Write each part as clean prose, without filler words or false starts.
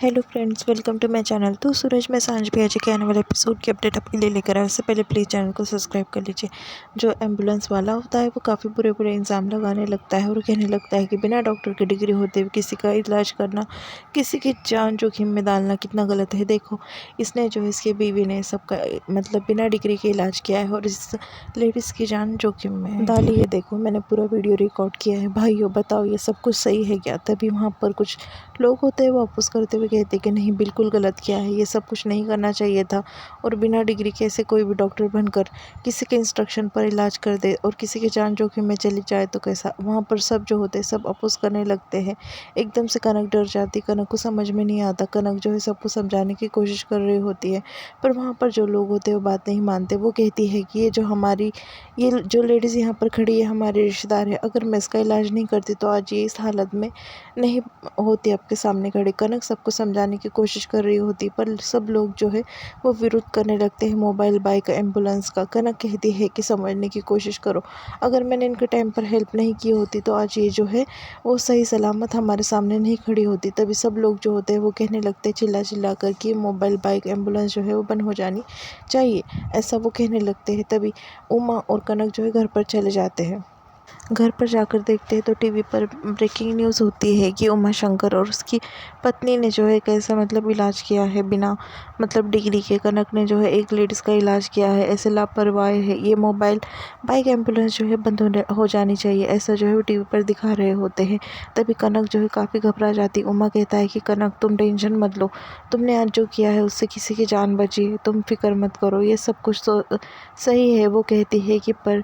Hello friends, welcome to my channel. तो सूरज में सांझ भी आज के आने वाले एपिसोड की अपडेट आपके लिए लेकर आया। उससे पहले प्लीज़ चैनल को सब्सक्राइब कर लीजिए। जो एम्बुलेंस वाला होता है वो काफ़ी बुरे बुरे इल्ज़ाम लगाने लगता है और कहने लगता है कि बिना डॉक्टर की डिग्री होते हुए किसी का इलाज करना, किसी की जान जोखिम में डालना कितना गलत है। देखो, इसने जो है इसकी बीवी ने सबका मतलब बिना डिग्री के इलाज किया है और इस लेडीज़ की जान जोखिम में डाली है। देखो, मैंने पूरा वीडियो रिकॉर्ड किया है। भाइयों बताओ, ये सब कुछ सही है क्या? तभी वहाँ पर कुछ लोग होते हैं वो अपोज़ करते हुए कहते हैं कि नहीं, बिल्कुल गलत किया है, ये सब कुछ नहीं करना चाहिए था। और बिना डिग्री के ऐसे कोई भी डॉक्टर बनकर किसी के इंस्ट्रक्शन पर इलाज कर दे और किसी की जान जोखिम में चली जाए तो कैसा। वहाँ पर सब जो होते हैं सब अपोज़ करने लगते हैं। एकदम से कनक डर जाती, कनक को समझ में नहीं आता। कनक जो है सबको समझाने की कोशिश कर रही होती है, पर वहाँ पर जो लोग होते हैं वो बात नहीं मानते। वो कहती है कि ये जो लेडीज़ यहाँ पर खड़ी है हमारे रिश्तेदार है, अगर मैं इसका इलाज नहीं करती तो आज ये इस हालत में नहीं होती आपके सामने खड़े। कनक सबको समझाने की कोशिश कर रही होती, पर सब लोग जो है वो विरोध करने लगते हैं मोबाइल, बाइक, एम्बुलेंस का। कनक कहती है कि समझने की कोशिश करो, अगर मैंने इनके टाइम पर हेल्प नहीं की होती तो आज ये जो है वो सही सलामत हमारे सामने नहीं खड़ी होती। तभी सब लोग जो होते हैं वो कहने लगते हैं चिल्ला चिल्ला कर कि मोबाइल, बाइक, एम्बुलेंस जो है वो बंद हो जानी चाहिए, ऐसा वो कहने लगते हैं। तभी उमा और कनक जो है घर पर चले जाते हैं। घर पर जाकर देखते हैं तो टीवी पर ब्रेकिंग न्यूज़ होती है कि उमा शंकर और उसकी पत्नी ने जो है कैसा मतलब इलाज किया है बिना मतलब डिग्री के। कनक ने जो है एक लेडीज़ का इलाज किया है, ऐसे लापरवाह है। ये मोबाइल, बाइक, एम्बुलेंस जो है बंद हो जानी चाहिए, ऐसा जो है वो टीवी पर दिखा रहे होते हैं। तभी कनक जो है काफ़ी घबरा जाती। उमा कहता है कि कनक तुम टेंशन मत लो, तुमने आज जो किया है उससे किसी की जान बची है, तुम फिक्र मत करो, ये सब कुछ तो सही है। वो कहती है कि पर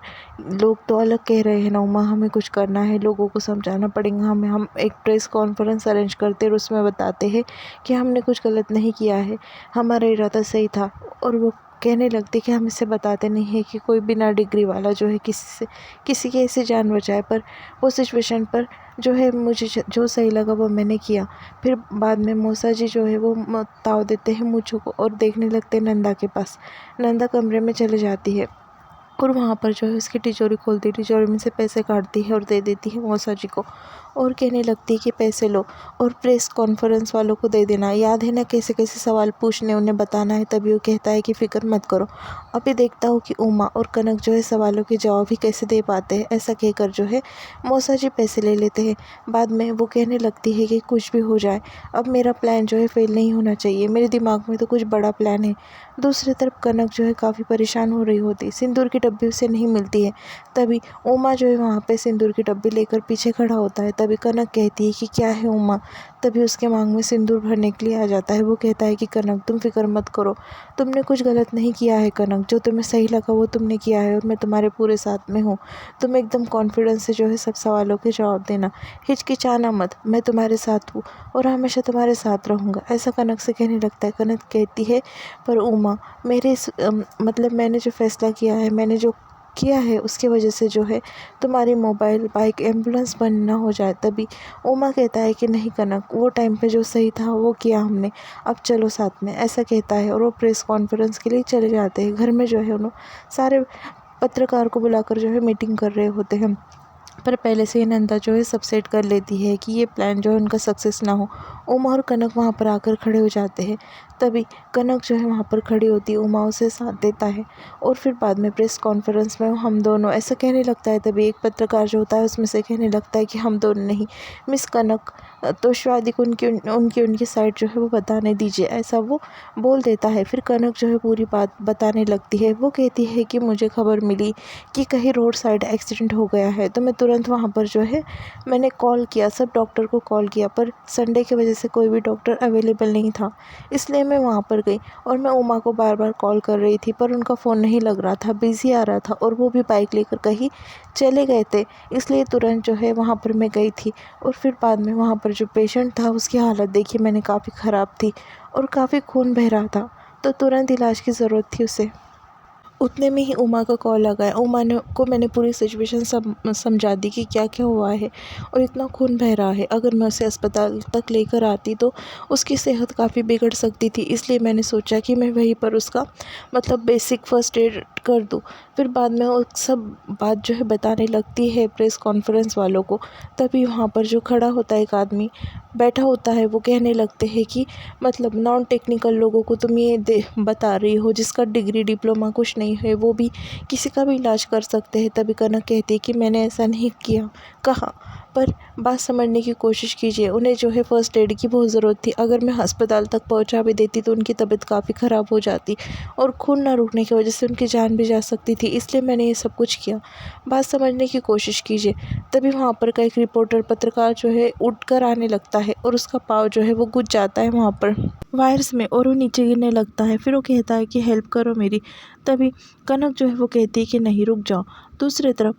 लोग तो अलग कह रहे हैं ना उमा, हमें कुछ करना है, लोगों को समझाना पड़ेगा हमें। हम एक प्रेस कॉन्फ्रेंस अरेंज करते और उसमें बताते हैं कि हमने कुछ गलत नहीं किया है, हमारा इरादा सही था। और वो कहने लगते कि हम इसे बताते नहीं हैं कि कोई बिना डिग्री वाला जो है किसी की ऐसी जान बचाए। पर वो सिचुएशन पर जो है मुझे जो सही लगा वो मैंने किया। फिर बाद में मौसा जी जो है वो ताव देते हैं मुझको को और देखने लगते हैं नंदा के पास। नंदा कमरे में चले जाती है और वहाँ पर जो है उसकी तिजोरी खोलती है, तिजोरी में से पैसे काटती है और दे देती है मौसा जी को और कहने लगती है कि पैसे लो और प्रेस कॉन्फ्रेंस वालों को दे देना, याद है ना कैसे कैसे सवाल पूछने उन्हें बताना है। तभी वो कहता है कि फ़िक्र मत करो, अभी देखता हूँ कि उमा और कनक जो है सवालों के जवाब ही कैसे दे पाते हैं। ऐसा कहकर जो है मौसा जी पैसे ले लेते हैं। बाद में वो कहने लगती है कि कुछ भी हो जाए, अब मेरा प्लान जो है फेल नहीं होना चाहिए, मेरे दिमाग में तो कुछ बड़ा प्लान है। दूसरी तरफ कनक जो है काफ़ी परेशान हो रही होती, सिंदूर की डब्बी उसे नहीं मिलती है। तभी उमा जो है वहाँ पे सिंदूर की डब्बी लेकर पीछे खड़ा होता है। तभी कनक कहती है कि क्या है उमा। तभी उसके मांग में सिंदूर भरने के लिए आ जाता है। वो कहता है कि कनक तुम फिक्र मत करो, तुमने कुछ गलत नहीं किया है कनक, जो तुम्हें सही लगा वो तुमने किया है और मैं तुम्हारे पूरे साथ में हूँ। तुम एकदम कॉन्फिडेंस से जो है सब सवालों के जवाब देना, हिचकिचाना मत, मैं तुम्हारे साथ हूँ और हमेशा तुम्हारे साथ रहूँगा, ऐसा कनक से कहने लगता है। कनक कहती है पर उमा, मेरे मतलब मैंने जो फ़ैसला किया है, मैंने जो किया है उसकी वजह से जो है तुम्हारी मोबाइल, बाइक, एम्बुलेंस बंद ना हो जाए। तभी उमा कहता है कि नहीं कनक, वो टाइम पे जो सही था वो किया हमने, अब चलो साथ में, ऐसा कहता है। और वो प्रेस कॉन्फ्रेंस के लिए चले जाते हैं। घर में जो है उन्होंने सारे पत्रकार को बुलाकर जो है मीटिंग कर रहे होते हैं। पर पहले से ही नंदा जो है सब सेट कर लेती है कि ये प्लान जो है उनका सक्सेस ना हो। उमा और कनक वहाँ पर आकर खड़े हो जाते हैं। तभी कनक जो है वहाँ पर खड़ी होती है, उमा उसे साथ देता है और फिर बाद में प्रेस कॉन्फ्रेंस में हम दोनों ऐसा कहने लगता है। तभी एक पत्रकार जो होता है उसमें से कहने लगता है कि हम दोनों नहीं, मिस कनक, तो शादी को उनकी साइड जो है वो बताने दीजिए, ऐसा वो बोल देता है। फिर कनक जो है पूरी बात बताने लगती है। वो कहती है कि मुझे खबर मिली कि कहीं रोड साइड एक्सीडेंट हो गया है, तो मैं तुरंत वहाँ पर जो है मैंने कॉल किया, सब डॉक्टर को कॉल किया, पर संडे की वजह से कोई भी डॉक्टर अवेलेबल नहीं था, इसलिए मैं वहाँ पर गई। और मैं उमा को बार बार कॉल कर रही थी पर उनका फ़ोन नहीं लग रहा था, बिज़ी आ रहा था और वो भी बाइक लेकर कहीं चले गए थे, इसलिए तुरंत जो है वहाँ पर मैं गई थी। और फिर बाद में वहाँ पर जो पेशेंट था उसकी हालत देखी मैंने, काफ़ी ख़राब थी और काफ़ी खून बह रहा था, तो तुरंत इलाज की ज़रूरत थी उसे। उतने में ही उमा का कॉल आ गया। उमा ने को मैंने पूरी सिचुएशन समझा दी कि क्या क्या हुआ है और इतना खून बह रहा है, अगर मैं उसे अस्पताल तक लेकर आती तो उसकी सेहत काफ़ी बिगड़ सकती थी, इसलिए मैंने सोचा कि मैं वहीं पर उसका मतलब बेसिक फर्स्ट एड कर दूँ। फिर बाद में वो सब बात जो है बताने लगती है प्रेस कॉन्फ्रेंस वालों को। तभी वहाँ पर जो खड़ा होता है एक आदमी बैठा होता है, वो कहने लगते हैं कि मतलब नॉन टेक्निकल लोगों को तुम ये बता रही हो, जिसका डिग्री डिप्लोमा कुछ नहीं है वो भी किसी का भी इलाज कर सकते हैं। तभी कनक कहती है कि मैंने ऐसा नहीं किया कहा, पर बात समझने की कोशिश कीजिए। उन्हें जो है फ़र्स्ट एड की बहुत ज़रूरत थी। अगर मैं अस्पताल तक पहुंचा भी देती तो उनकी तबीयत काफ़ी ख़राब हो जाती और खून ना रुकने की वजह से उनकी जान भी जा सकती थी, इसलिए मैंने ये सब कुछ किया। बात समझने की कोशिश कीजिए। तभी वहाँ पर का एक रिपोर्टर पत्रकार जो है उठकर आने लगता है और उसका पाँव जो है वो गुज जाता है वहाँ पर वायर्स में और वो नीचे गिरने लगता है। फिर वो कहता है कि हेल्प करो मेरी। तभी कनक जो है वो कहती है कि नहीं, रुक जाओ। दूसरी तरफ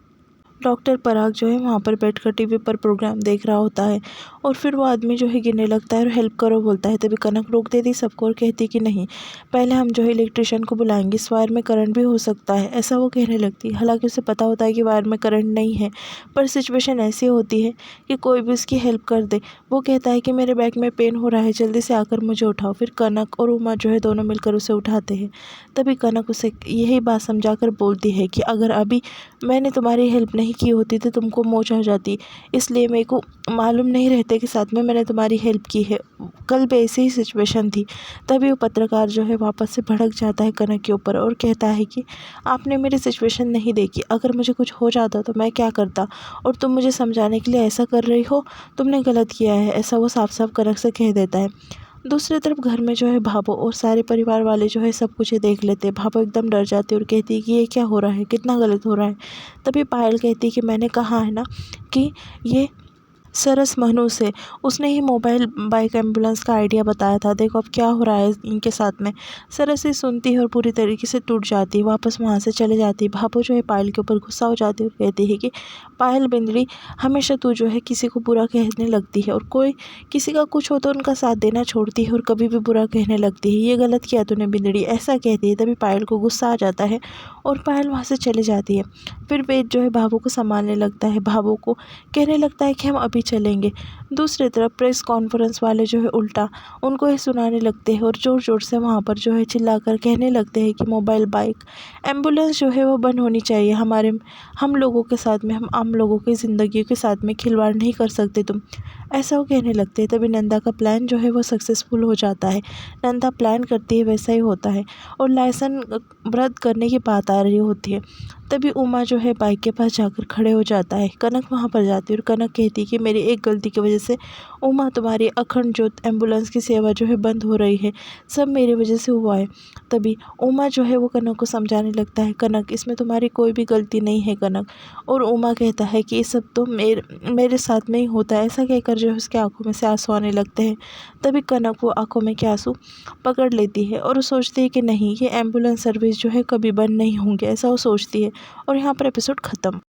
डॉक्टर पराग जो है वहाँ पर बैठकर टीवी पर प्रोग्राम देख रहा होता है और फिर वो आदमी जो है गिरने लगता है और हेल्प करो बोलता है। तभी कनक रोक देती सबको और कहती कि नहीं, पहले हम जो है इलेक्ट्रिशियन को बुलाएंगे, इस वायर में करंट भी हो सकता है, ऐसा वो कहने लगती है। हालांकि उसे पता होता है कि वायर में करंट नहीं है, पर सिचुएशन ऐसी होती है कि कोई भी उसकी हेल्प कर दे। वो कहता है कि मेरे बैक में पेन हो रहा है, जल्दी से आकर मुझे उठाओ। फिर कनक और उमा जो है दोनों मिलकर उसे उठाते हैं। तभी कनक उसे यही बात समझाकर बोलती है कि अगर अभी मैंने तुम्हारी हेल्प नहीं की होती तो तुमको मोच आ जाती, इसलिए मेरे को मालूम नहीं रहते कि साथ में मैंने तुम्हारी हेल्प की है। कल भी ऐसी ही सिचुएशन थी। तभी वो पत्रकार जो है वापस से भड़क जाता है कनक के ऊपर और कहता है कि आपने मेरी सिचुएशन नहीं देखी, अगर मुझे कुछ हो जाता तो मैं क्या करता, और तुम मुझे समझाने के लिए ऐसा कर रही हो, तुमने गलत किया है, ऐसा वो साफ साफ कनक से कह देता है। दूसरी तरफ घर में जो है भाभो और सारे परिवार वाले जो है सब कुछ ही देख लेते हैं। भाभो एकदम डर जाती है और कहती है कि ये क्या हो रहा है, कितना गलत हो रहा है। तभी पायल कहती है कि मैंने कहा है ना कि ये सरस मनु से, उसने ही मोबाइल बाइक एम्बुलेंस का आइडिया बताया था, देखो अब क्या हो रहा है इनके साथ में। सरस ही सुनती है और पूरी तरीके से टूट जाती है, वापस वहाँ से चले जाती है। भाभो जो है पायल के ऊपर गुस्सा हो जाती है और कहती है कि पायल बिंदड़ी, हमेशा तू जो है किसी को बुरा कहने लगती है और कोई किसी का कुछ हो तो उनका साथ देना छोड़ती है और कभी भी बुरा कहने लगती है, ये गलत किया तूने बिंदड़ी, ऐसा कहती है। तभी पायल को गुस्सा आ जाता है और पायल वहाँ से चले जाती है। फिर वेद जो है भाभो को संभालने लगता है, भाभो को कहने लगता है कि हम अभी चलेंगे। दूसरी तरफ प्रेस कॉन्फ्रेंस वाले जो है उल्टा उनको ही सुनाने लगते हैं और ज़ोर ज़ोर से वहाँ पर जो है चिल्लाकर कहने लगते हैं कि मोबाइल बाइक एम्बुलेंस जो है वो बंद होनी चाहिए। हम लोगों के साथ में, हम आम लोगों की ज़िंदगी के साथ में खिलवाड़ नहीं कर सकते तुम, ऐसा वो कहने लगते हैं। तभी नंदा का प्लान जो है वो सक्सेसफुल हो जाता है। नंदा प्लान करती है वैसा ही होता है और लाइसेंस रद्द करने की बात आ रही होती है। तभी उमा जो है बाइक के पास जाकर खड़े हो जाता है। कनक वहाँ पर जाती है और कनक कहती है कि मेरी एक गलती की वजह से उमा तुम्हारी अखंड ज्योत एम्बुलेंस की सेवा जो है बंद हो रही है, सब मेरी वजह से हुआ है। तभी उमा जो है वो कनक को समझाने लगता है, कनक इसमें तुम्हारी कोई भी गलती नहीं है कनक। और उमा कहता है कि ये सब तो मेरे साथ में ही होता है, ऐसा कहकर जो है उसके आंखों में से आंसू आने लगते हैं। तभी कनक वो आंखों में के आंसू पकड़ लेती है और वो सोचती है कि नहीं, ये एम्बुलेंस सर्विस जो है कभी बंद नहीं होंगे, ऐसा वो सोचती है। और यहाँ पर एपिसोड ख़त्म।